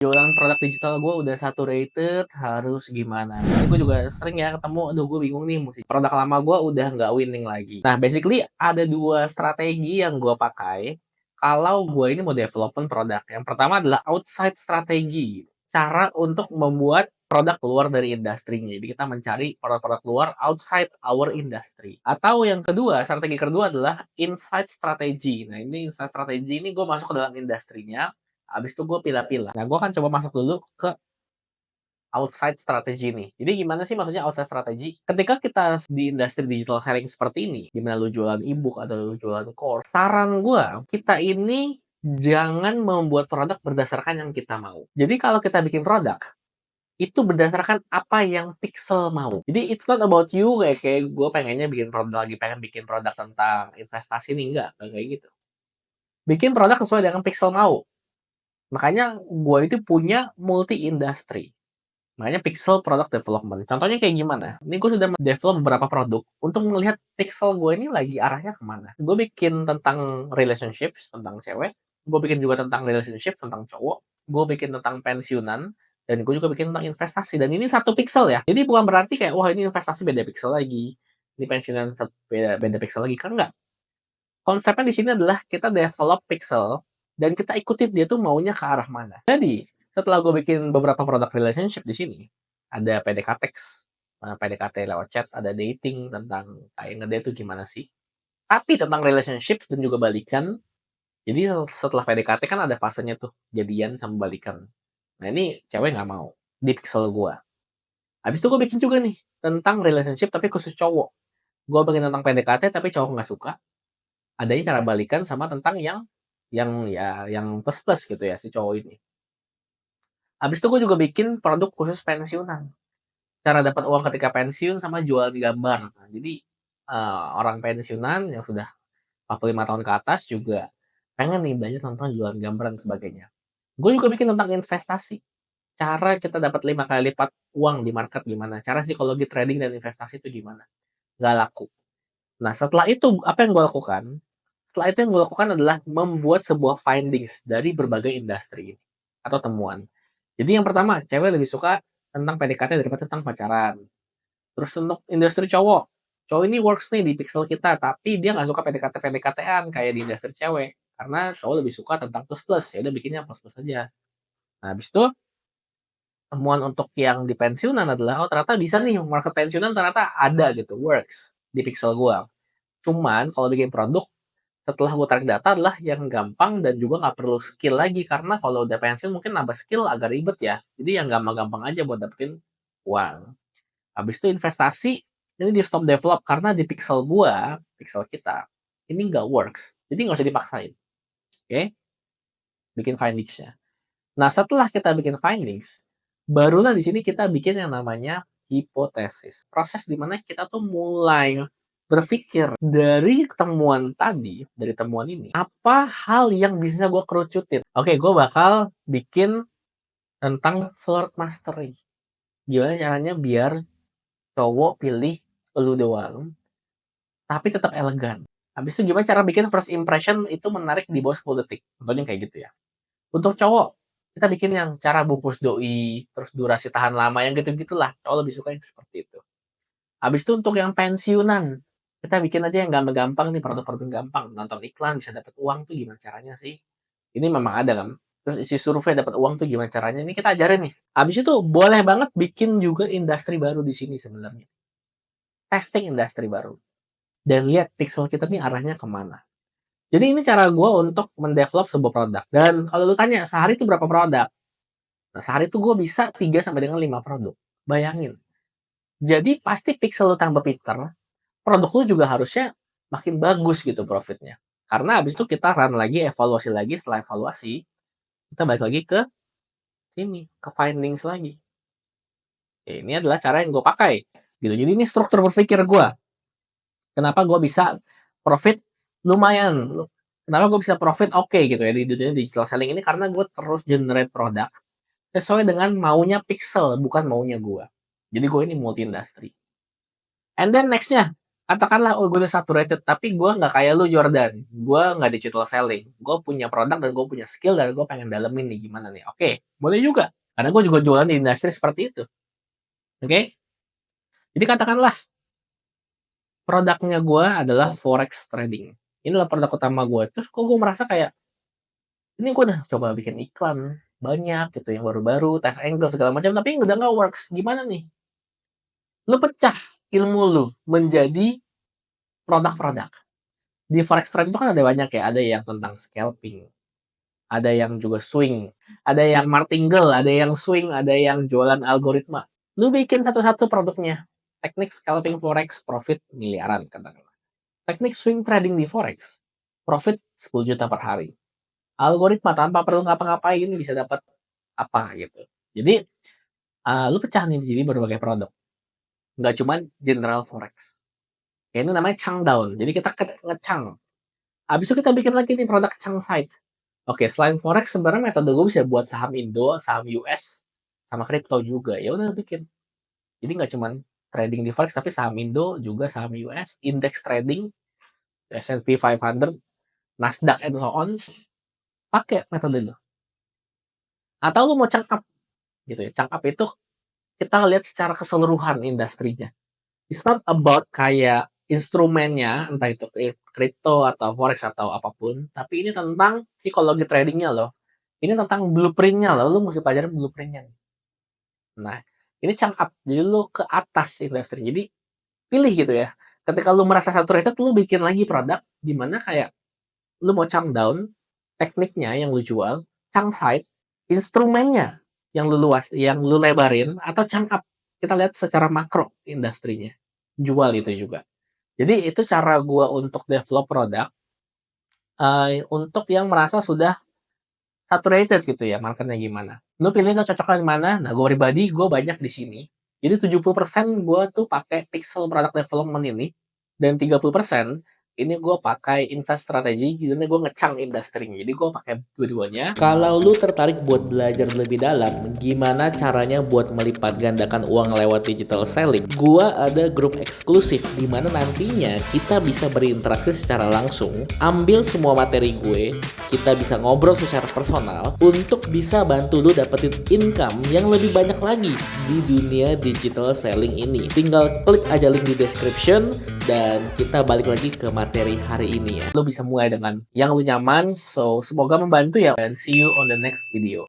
Jualan produk digital gue udah saturated, harus gimana? Ini gue juga sering ya ketemu, aduh gue bingung nih, mesti produk lama gue udah nggak winning lagi. Nah, basically ada dua strategi yang gue pakai kalau gue ini mau development produk. Yang pertama adalah outside strategi, cara untuk membuat produk keluar dari industrinya. Jadi kita mencari produk-produk luar outside our industry. Atau yang kedua, strategi kedua adalah inside strategi. Nah, ini inside strategi ini gue masuk ke dalam industrinya. Habis itu gue pilih-pilih. Nah, gue akan coba masuk dulu ke outside strategi nih. Jadi gimana sih maksudnya outside strategi? Ketika kita di industri digital selling seperti ini, dimana lu jualan ebook atau lu jualan course, saran gue, kita ini jangan membuat produk berdasarkan yang kita mau. Jadi kalau kita bikin produk, itu berdasarkan apa yang Pixel mau. Jadi it's not about you, kayak gue pengennya bikin produk, lagi pengen bikin produk tentang investasi nih, enggak kayak gitu. Bikin produk sesuai dengan Pixel mau. Makanya gue itu punya multi industri. Makanya Pixel Product Development. Contohnya kayak gimana? Ini gue sudah develop beberapa produk untuk melihat Pixel gue ini lagi arahnya kemana. Gue bikin tentang relationships, tentang cewek. Gue bikin juga tentang relationship, tentang cowok. Gue bikin tentang pensiunan. Dan gue juga bikin tentang investasi. Dan ini satu pixel ya. Jadi bukan berarti kayak, wah ini investasi beda pixel lagi. Ini pensiunan beda pixel lagi. Kan enggak. Konsepnya di sini adalah kita develop pixel dan kita ikutin dia tuh maunya ke arah mana. Jadi, setelah gue bikin beberapa produk relationship di sini, ada PDKT, PDKT lewat chat, ada dating tentang kayak ngedate tuh gimana sih. Tapi tentang relationship dan juga balikan, jadi setelah PDKT kan ada fasenya tuh, jadian sama balikan. Nah ini cewek nggak mau, di pixel gue. Habis itu gue bikin juga nih, tentang relationship tapi khusus cowok. Gue bikin tentang PDKT tapi cowok nggak suka, adanya cara balikan sama tentang yang plus plus gitu ya si cowok ini. Habis itu gue juga bikin produk khusus pensiunan. Cara dapat uang ketika pensiun sama jual gambar. Nah, jadi orang pensiunan yang sudah 45 tahun ke atas juga pengen nih banyak nonton jualan gambar dan sebagainya. Gue juga bikin tentang investasi. Cara kita dapat 5 kali lipat uang di market gimana. Cara psikologi trading dan investasi itu gimana. Gak laku. Nah setelah itu apa yang gue lakukan? Setelah itu yang gue lakukan adalah membuat sebuah findings dari berbagai industri atau temuan. Jadi yang pertama, cewek lebih suka tentang PDKT daripada tentang pacaran. Terus untuk industri cowok, cowok ini works nih di pixel kita, tapi dia nggak suka PDKT-PDKT-an kayak di industri cewek. Karena cowok lebih suka tentang plus-plus, ya udah bikinnya plus-plus aja. Nah, habis itu temuan untuk yang di pensiunan adalah, oh ternyata bisa nih, market pensiunan ternyata ada gitu, works di pixel gua. Cuman kalau bikin produk, setelah gue tarik data adalah yang gampang dan juga nggak perlu skill lagi karena kalau udah pensiun mungkin nambah skill agak ribet ya. Jadi yang gampang-gampang aja buat dapetin uang. Habis itu investasi ini di stop develop karena di pixel gua, pixel kita ini nggak works. Jadi nggak usah dipaksain. Oke, bikin findingsnya. Nah setelah kita bikin findings, barulah di sini kita bikin yang namanya hipotesis. Proses dimana kita tuh mulai berpikir dari temuan tadi, dari temuan ini, apa hal yang bisa gue kerucutin? Oke, gue bakal bikin tentang flirt mastery. Gimana caranya biar cowok pilih lu doang, tapi tetap elegan. Habis itu gimana cara bikin first impression itu menarik di bawah 10 detik. Contohnya kayak gitu ya. Untuk cowok, kita bikin yang cara bungkus doi, terus durasi tahan lama, yang gitu-gitulah. Cowok lebih suka yang seperti itu. Habis itu untuk yang pensiunan, kita bikin aja yang gampang-gampang nih, produk-produk gampang. Nonton iklan bisa dapat uang tuh gimana caranya sih? Ini memang ada kan. Terus isi survei dapat uang tuh gimana caranya? Ini kita ajarin nih. Habis itu boleh banget bikin juga industri baru di sini sebenarnya. Testing industri baru. Dan lihat pixel kita nih arahnya kemana. Jadi ini cara gue untuk mendevelop sebuah produk. Dan kalau lu tanya, sehari itu berapa produk? Nah, sehari itu gue bisa 3 sampai dengan 5 produk. Bayangin. Jadi pasti pixel lu tambah pinter, produk lu juga harusnya makin bagus gitu profitnya. Karena habis itu kita run lagi, evaluasi lagi, setelah evaluasi, kita balik lagi ke sini, ke findings lagi. Ya, ini adalah cara yang gue pakai. Gitu. Jadi ini struktur berpikir gue. Kenapa gue bisa profit lumayan. Kenapa gue bisa profit oke gitu ya di dunia digital selling ini, karena gue terus generate produk sesuai dengan maunya pixel, bukan maunya gue. Jadi gue ini multi industry. And then nextnya Katakanlah, oh gue udah saturated, tapi gue nggak kayak lu Jordan. Gue nggak digital selling. Gue punya produk dan gue punya skill dan gue pengen dalemin nih gimana nih. Oke, boleh juga. Karena gue juga jualan di industri seperti itu. Oke? Jadi katakanlah produknya gue adalah forex trading. Inilah produk utama gue. Terus kok gue merasa kayak, ini gue udah coba bikin iklan banyak gitu yang baru-baru, test angle segala macam, tapi udah nggak works. Gimana nih? Lu pecah ilmu lu menjadi produk-produk. Di forex trading itu kan ada banyak ya, ada yang tentang scalping, ada yang juga swing, ada yang martingale, ada yang swing, ada yang jualan algoritma. Lu bikin satu-satu produknya. Teknik scalping forex profit miliaran katakanlah. Teknik swing trading di forex profit 10 juta per hari. Algoritma tanpa perlu ngapa-ngapain bisa dapat apa gitu. Jadi lu pecah nih jadi berbagai produk. Nggak cuma general forex. Ya, ini namanya chunk down. Jadi kita ngecang. Habis itu kita bikin lagi nih produk chunk side. Oke, selain forex sebenarnya metode gue bisa buat saham Indo, saham US, sama kripto juga. Ya udah bikin. Jadi nggak cuma trading di forex tapi saham Indo juga saham US, index trading, S&P 500, Nasdaq and so on. Pakai metode lo. Atau lu mau chunk up gitu ya. Chunk up itu kita lihat secara keseluruhan industrinya. It's not about kayak instrumennya, entah itu kripto atau forex atau apapun, tapi ini tentang psikologi tradingnya loh. Ini tentang blueprintnya loh, lu mesti pelajarin blueprintnya. Nah, ini chunk up, jadi lu ke atas industri. Jadi pilih gitu ya. Ketika lu merasa saturated, lu bikin lagi produk di mana kayak lu mau chunk down, tekniknya yang lu jual, chunk side, instrumennya yang lu luas, yang lu lebarin, atau chunk up. Kita lihat secara makro industrinya. Jual itu juga. Jadi itu cara gue untuk develop produk untuk yang merasa sudah saturated gitu ya, marketnya gimana. Lu pilih lo cocoknya di mana? Nah, gue pribadi gue banyak di sini. Jadi 70% gue tuh pakai pixel product development ini dan 30% ini gue pakai invest strategi, jadi gue ngecang industrinya. Jadi gue pakai dua-duanya. Kalau lu tertarik buat belajar lebih dalam, gimana caranya buat melipat gandakan uang lewat digital selling? Gua ada grup eksklusif di mana nantinya kita bisa berinteraksi secara langsung, ambil semua materi gue, kita bisa ngobrol secara personal untuk bisa bantu lu dapetin income yang lebih banyak lagi di dunia digital selling ini. Tinggal klik aja link di description dan kita balik lagi ke materi hari ini ya. Lo bisa mulai dengan yang lu nyaman, so semoga membantu ya, and see you on the next video.